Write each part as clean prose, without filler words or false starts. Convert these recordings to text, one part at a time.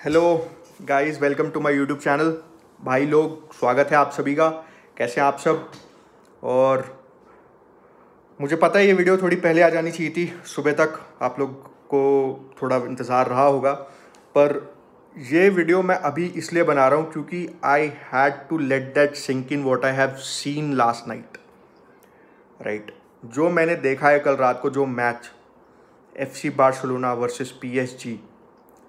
Hello guys, welcome to my YouTube channel. भाई लोग, स्वागत है आप सभी का। कैसे हैं आप सब? और मुझे पता है ये वीडियो थोड़ी पहले आ जानी चाहिए थी, सुबह तक आप लोग को थोड़ा इंतज़ार रहा होगा, पर ये वीडियो मैं अभी इसलिए बना रहा हूँ क्योंकि I had to let that sink in what I have seen last night. Right, जो मैंने देखा है कल रात को, जो match FC Barcelona versus PSG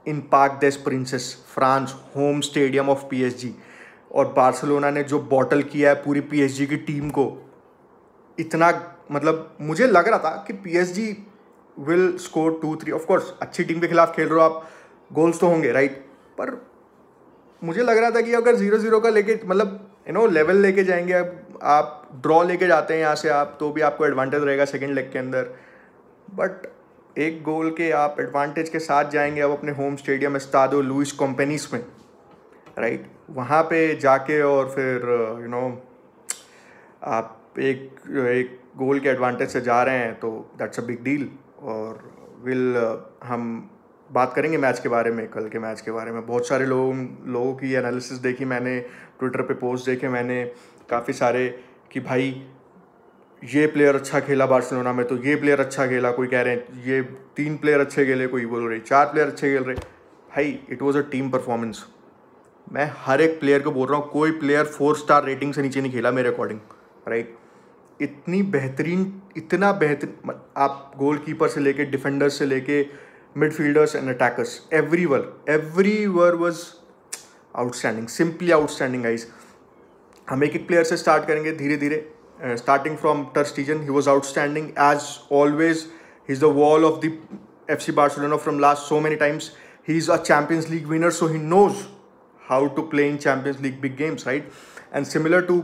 in Parc des Princes France, home stadium of PSG, और बार्सिलोना ने जो बॉटल किया है पूरी PSG की टीम को, इतना मतलब मुझे लग रहा था कि PSG will score 2-3। Of course अच्छी टीम के खिलाफ खेल रहे हो आप, गोल्स तो होंगे, राइट। पर मुझे लग रहा था कि अगर 0-0 का लेके मतलब लेवल लेके जाएंगे, अब आप ड्रॉ लेके जाते हैं यहाँ से आप, तो भी आपको एडवांटेज रहेगा सेकेंड लेग के अंदर। बट एक गोल के आप एडवांटेज के साथ जाएंगे अब अपने होम स्टेडियम एस्टाडो लुइस कॉम्पेनिस में, राइट। वहाँ पे जाके और फिर आप एक गोल के एडवांटेज से जा रहे हैं, तो दैट्स अ बिग डील। और हम बात करेंगे मैच के बारे में, कल के मैच के बारे में। बहुत सारे लोगों की एनालिसिस देखी मैंने, ट्विटर पे पोस्ट देखे मैंने काफ़ी सारे कि भाई ये प्लेयर अच्छा खेला बार्सिलोना में, तो ये प्लेयर अच्छा खेला, कोई कह रहे हैं ये 3 प्लेयर अच्छे खेले, कोई बोल रहे 4 प्लेयर अच्छे खेल रहे। भाई it was a team performance. मैं हर एक प्लेयर को बोल रहा हूँ, कोई प्लेयर 4 स्टार रेटिंग से नीचे नहीं खेला मेरे अकॉर्डिंग, राइट। इतना बेहतरीन, आप गोलकीपर से लेके डिफेंडर्स से लेके midfielders and attackers, everywhere was outstanding, simply outstanding guys. हम एक प्लेयर से स्टार्ट करेंगे धीरे धीरे। Starting from Ter Stegen, he was outstanding as always. He's the wall of the FC Barcelona from last so many times. He's a Champions League winner, so he knows how to play in Champions League big games, right? And similar to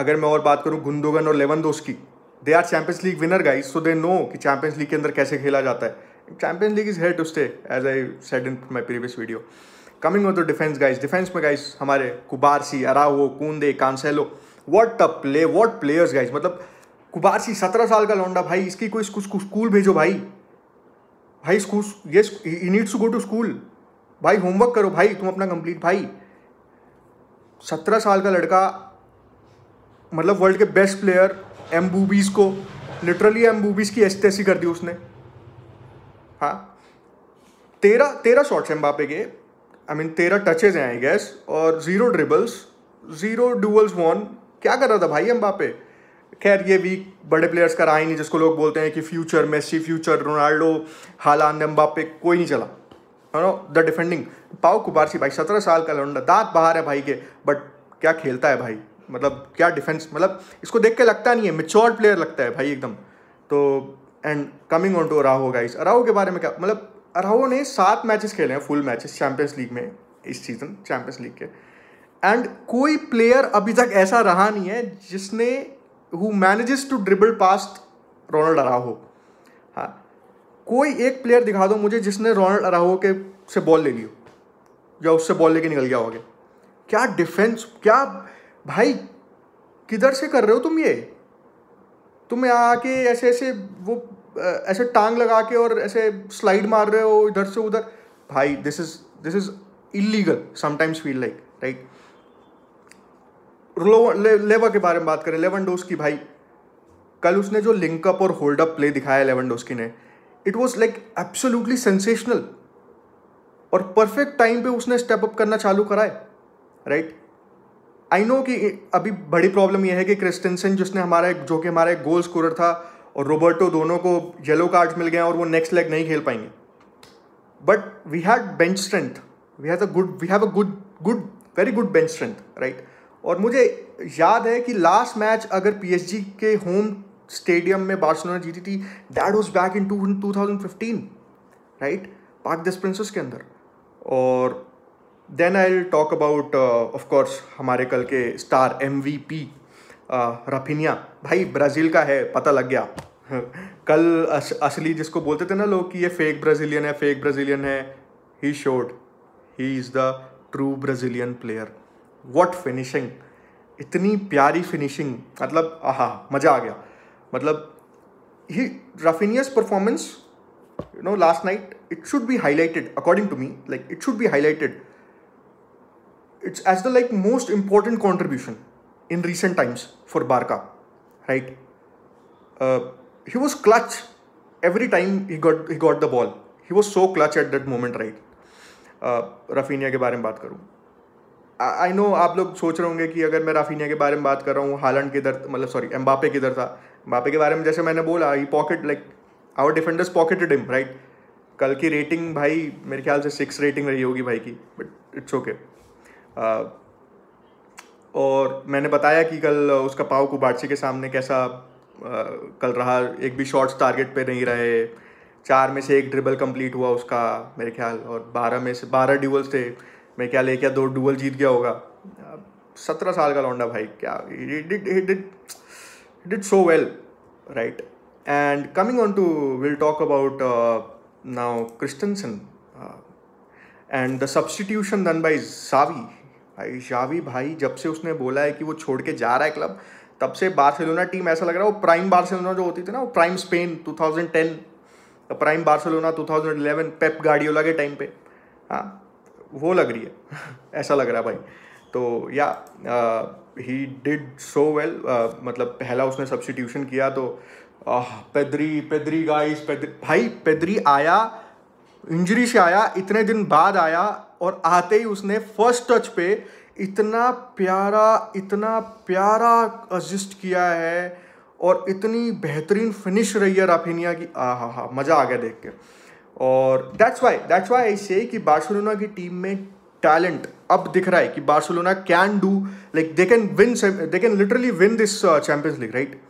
अगर मैं और बात करूँ गुंदोगन और Lewandowski, they are Champions League winner guys, so they know कि Champions League के अंदर कैसे खेला जाता है। Champions League is here to stay, as I said in my previous video. Coming on to defense guys, defense में guys हमारे Cubarsi, Araujo, Kounde, Cancelo, what a play, what players guys. मतलब Cubarsi 17 साल का लौंडा, भाई इसकी कोई school भेजो भाई स्कूल, ये he needs to go to school. भाई होमवर्क करो भाई तुम अपना कंप्लीट। भाई 17 साल का लड़का, मतलब वर्ल्ड के बेस्ट प्लेयर एम्बूबीज को, लिटरली एम्बूबीज की ऐसी कर दी उसने। हाँ, 13 शॉट्स एम्बापे के, आई मीन 13 टचेज हैं आई गेस, और 0 ड्रिबल्स, 0 डुअल्स वॉन। क्या कर रहा था भाई एम्बापे? खैर ये वीक बड़े प्लेयर्स का रहा ही नहीं, जिसको लोग बोलते हैं कि future Messi, future Ronaldo, Haaland, Mbappe, कोई नहीं चला, है ना। द डिफेंडिंग पाओ कुबारसी, भाई 17 साल का लौंडा, दांत बाहर है भाई के, बट क्या खेलता है भाई। मतलब क्या डिफेंस, मतलब इसको देख के लगता नहीं है, मैच्योर प्लेयर लगता है भाई एकदम। तो and coming on to Araujo guys, Araujo के बारे में क्या, मतलब अराओहो ने 7 मैचेस खेले हैं, फुल मैचेस चैंपियंस लीग में इस सीजन, चैंपियंस लीग के। एंड कोई प्लेयर अभी तक ऐसा रहा नहीं है जिसने who manages to dribble past Ronald Araujo. हाँ, कोई एक प्लेयर दिखा दो मुझे जिसने रोनाल्ड अराओहो के से बॉल ले ली हो, या उससे बॉल लेके निकल गया होगा। क्या डिफेंस, क्या भाई, किधर से कर रहे हो तुम ये? तुम यहाँ आके ऐसे ऐसे वो ऐसे टांग लगा के और ऐसे स्लाइड मार रहे हो इधर से उधर। भाई this is illegal sometimes feel like, right. लेवा के बारे में बात करें, लेवेंडोस्की भाई, कल उसने जो लिंकअप और होल्ड अप प्ले दिखाया लेवेंडोस्की ने, it was like absolutely sensational. और परफेक्ट टाइम पे उसने स्टेप अप करना चालू करा है, राइट। आई नो कि अभी बड़ी प्रॉब्लम यह है कि क्रिस्टेंसन जो कि हमारा एक गोल स्कोरर था, और रोबर्टो, दोनों को येलो कार्ड्स मिल गए और वो नेक्स्ट लेग नहीं खेल पाएंगे। But we had bench strength, we have a good very good bench strength, right. और मुझे याद है कि लास्ट मैच अगर PSG के होम स्टेडियम में बार्सिलोना जीती थी, that was back in 2015, right, Parc des Princes के अंदर। और then I will talk about of course हमारे कल के स्टार MVP राफिनिया। भाई ब्राज़ील का है, पता लग गया। कल असली जिसको बोलते थे ना लोग कि ये फेक ब्राज़ीलियन है, he showed he is the true Brazilian player. What finishing, इतनी प्यारी फिनिशिंग, मतलब आहा, मज़ा आ गया। मतलब ही राफिनियास performance last night, it should be highlighted, according to me, like it should be highlighted. It's as the like most important contribution in recent times for Barca, right? He was clutch every time he got the ball. He was so clutch at that moment, right? Raphinha के बारे में बात करूँ, I know आप लोग सोच रहे होंगे कि अगर मैं राफीनिया के बारे में बात कर रहा हूँ, हालैंड किधर, मतलब सॉरी एम्बापे किधर था. एम्बापे के बारे में जैसे मैंने बोला, he pocket like our defenders pocketed him, right. कल की रेटिंग भाई मेरे ख्याल से 6 रेटिंग रही होगी भाई की, बट इट्स ओके. और मैंने बताया कि कल उसका पाव कुबार्ची के सामने कैसा कल रहा. एक भी शॉट्स टारगेट पे नहीं रहे, 4 में से 1 ड्रिबल कंप्लीट हुआ उसका मेरे ख्याल, और 12 में से 12 ड्यूअल्स थे मेरे ख्याल, 1 या 2 ड्यूअल जीत गया होगा. 17 साल का लौंडा भाई, क्या he did so well, right? And coming on to, we'll talk about now Christensen and the substitution done by Xavi. भाई Xavi भाई जब से उसने बोला है कि वो छोड़ के जा रहा है क्लब, तब से बार्सिलोना टीम ऐसा लग रहा है वो प्राइम बार्सिलोना जो होती थी ना, वो prime Spain 2010, prime Barcelona 2011 Pep Guardiola के टाइम पे, हाँ वो लग रही है ऐसा लग रहा है भाई. तो या ही डिड सो वेल. मतलब पहला उसने सब्स्टिट्यूशन किया तो पेद्री गाइस, भाई पेद्री आया, इंजरी से आया, इतने दिन बाद आया, और आते ही उसने फर्स्ट टच पे इतना प्यारा असिस्ट किया है, और इतनी बेहतरीन फिनिश रही है राफीनिया की. हा मज़ा आ गया देख के. और दैट्स वाई आई से कि बार्सिलोना की टीम में टैलेंट अब दिख रहा है कि Barcelona can do, like they can literally win this champions league, right.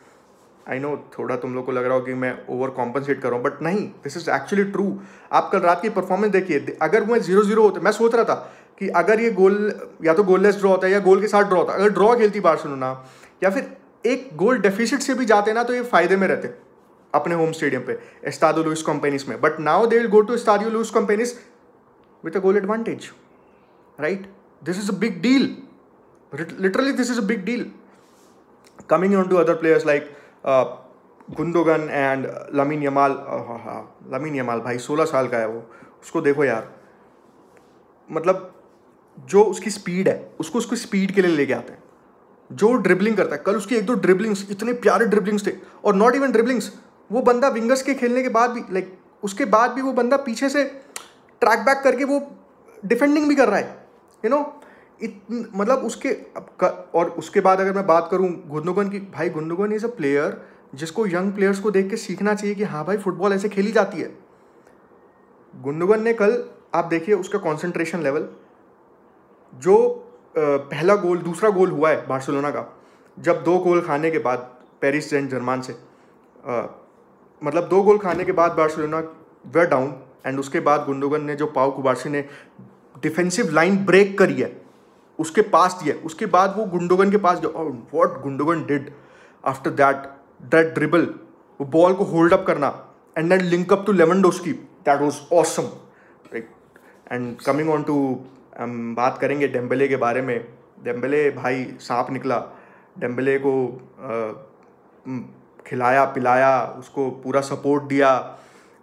I know थोड़ा तुम लोग को लग रहा हो कि मैं ओवर कॉम्पनसेट कर रहा हूँ, बट नहीं, दिस इज एक्चुअली ट्रू. आप कल रात की परफॉर्मेंस देखिए, अगर मैं 0-0 होता, मैं सोच रहा था कि अगर ये गोल या तो गोललेस ड्रॉ होता है या गोल के साथ ड्रॉ होता, अगर ड्रॉ खेलती बार्सिलोना या फिर एक गोल डेफिसिट से भी जाते ना, तो ये फायदे में रहते अपने होम स्टेडियम पे एस्टाडियो लुइस कंपेनिस में. But now they will go to Estadio Lluis Companys with a goal advantage, right. This is a big deal, literally this is a big deal. Coming on to other players like Gundogan and Lamine Yamal. Lamine Yamal भाई 16 साल का है वो, उसको देखो यार, मतलब जो उसकी स्पीड है, उसको स्पीड के लिए लेके आते हैं. जो ड्रिबलिंग करता है, कल उसकी 1-2 ड्रिबलिंग्स, इतने प्यारे ड्रिबलिंग्स थे. और नॉट इवन ड्रिबलिंग्स, वो बंदा विंगर्स के खेलने के बाद भी, लाइक उसके बाद भी वो बंदा पीछे से ट्रैक बैक करके वो डिफेंडिंग भी कर रहा है, यू नो. मतलब उसके और उसके बाद अगर मैं बात करूं गुंडोगन की, भाई गुंडोगन इज अ प्लेयर जिसको यंग प्लेयर्स को देख के सीखना चाहिए कि हाँ भाई फुटबॉल ऐसे खेली जाती है. गुंडोगन ने कल, आप देखिए उसका कॉन्सेंट्रेशन लेवल, जो पहला गोल, दूसरा गोल हुआ है बार्सिलोना का, जब 2 गोल खाने के बाद पेरिस सेंट जर्मन से, मतलब 2 गोल खाने के बाद बार्सिलोना वे डाउन, एंड उसके बाद गुंडोगन ने जो पाव कुबार्सी ने डिफेंसिव लाइन ब्रेक करी है उसके पास दिया, उसके बाद वो गुंडोगन के पास गया, और what Gundogan did after that dribble, वो बॉल को होल्ड अप करना and then link up to Lewandowski, that was awesome, right. And coming on to, हम बात करेंगे डेम्बेले के बारे में. डेम्बेले भाई सांप निकला. डेम्बेले को खिलाया पिलाया, उसको पूरा सपोर्ट दिया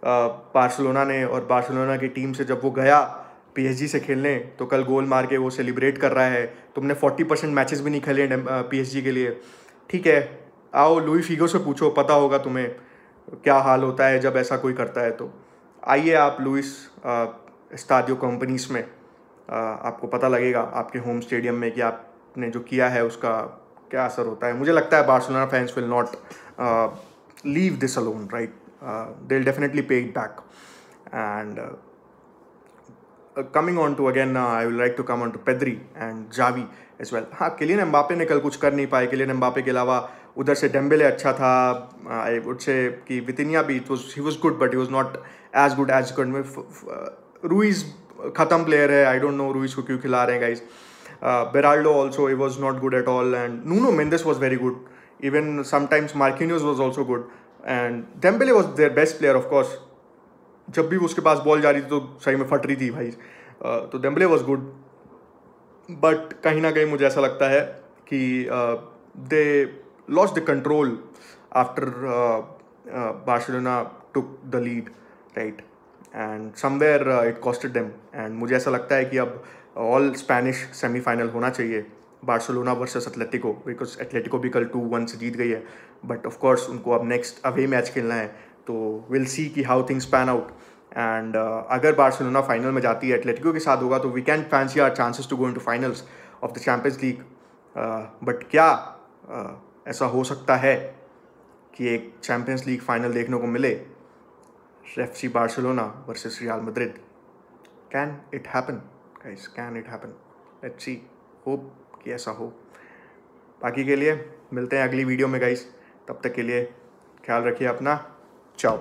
बार्सिलोना ने. और बार्सिलोना की टीम से जब वो गया PSG से खेलने, तो कल गोल मार के वो सेलिब्रेट कर रहा है. तुमने 40% मैचेस भी नहीं खेले PSG के लिए, ठीक है, आओ लुई फिगो से पूछो, पता होगा तुम्हें क्या हाल होता है जब ऐसा कोई करता है. तो आइए आप लुइस एस्टाडियो कंपनीज में, आपको पता लगेगा आपके होम स्टेडियम में कि आपने जो किया है उसका क्या असर होता है. मुझे लगता है Barcelona fans will not leave this alone, right. They will definitely pay it back. And coming on to again, I will like to come on to Pedri and Xavi as well. हाँ, Kylian Mbappe ने कल कुछ कर नहीं पाए. Kylian Mbappe के अलावा उधर से डेम्बेले अच्छा था. आई वुड से कि वितिनिया भी, he was good but he was not as good as Ruiz खत्म प्लेयर है. आई डोंट नो रूइज को क्यों खिला रहे हैं guys. Beraldo also he was not good at all, and Nuno Mendes was very good. Even sometimes Marquinhos was also good, and Dembele was their best player. Of course जब भी उसके पास ball जा रही थी तो सही में फट रही थी भाई. तो डेम्बेले वॉज गुड, बट कहीं ना कहीं मुझे ऐसा लगता है कि they lost the control after Barcelona took the lead, right. And somewhere it costed them. And मुझे ऐसा लगता है कि अब ऑल स्पेनिश सेमीफाइनल होना चाहिए, Barcelona versus Atletico, because Atletico भी कल 2-1 से जीत गई है, बट ऑफ कोर्स उनको अब नेक्स्ट अवे मैच खेलना है, तो विल सी कि how things pan out. And अगर बार्सिलोना फाइनल में जाती है, एटलेटिको के साथ होगा, तो we can fancy our chances to go into finals of the Champions League. But क्या ऐसा हो सकता है कि एक चैंपियंस लीग फाइनल देखने को मिले, FC Barcelona versus real Madrid? Can it happen guys, can it happen? Let's see, hope कि ऐसा हो। बाकी के लिए मिलते हैं अगली वीडियो में गाइस, तब तक के लिए ख्याल रखिए अपना, चाओ।